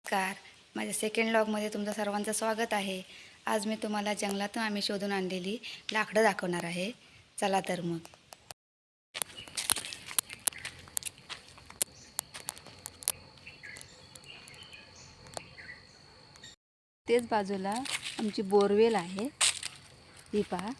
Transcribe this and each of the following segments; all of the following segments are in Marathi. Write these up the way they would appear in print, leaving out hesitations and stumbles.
नमस्कार. माझ्या सेकंड व्लॉगमध्ये तुमचं सर्वांचं स्वागत आहे. आज मी तुम्हाला जंगलातून आम्ही शोधून आणलेली लाकडं दाखवणार आहे. चला तर मग. तेच बाजूला आमची बोरवेल आहे, ही पहा.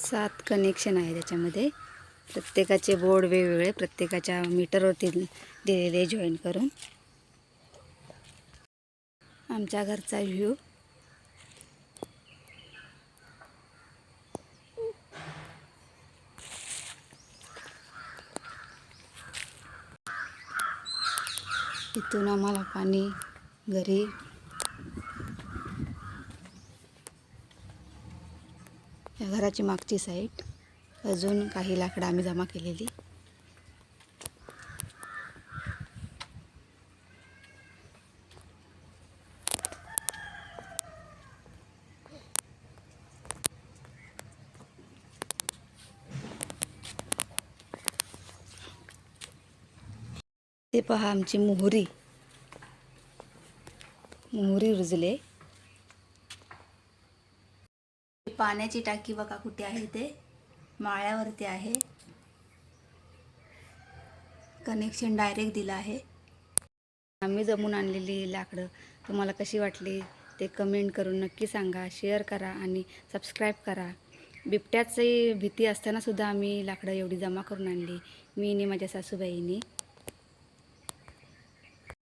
सात कनेक्शन आहे त्याच्यामध्ये. प्रत्येकाचे बोर्ड वेगवेगळे, प्रत्येकाच्या मीटरवरती दिलेले जॉईन करून. आमच्या घरचा व्ह्यू. इथून आम्हाला पाणी घरी. या घराची मागची साईड. अजून काही लाकडं आम्ही जमा केलेली. ते पहा आमची मोहरी रुजले. पाण्याची टाकी बघा कुठे आहे, ते माळ्यावरती आहे. कनेक्शन डायरेक्ट दिलं आहे. आम्ही जमून आणलेली लाकडं तुम्हाला कशी वाटली ते कमेंट करून नक्की सांगा. शेअर करा आणि सबस्क्राईब करा. बिबट्याची भीती असताना सुद्धा आम्ही लाकडं एवढी जमा करून आणली, मी आणि माझ्या सासूबाईंनी.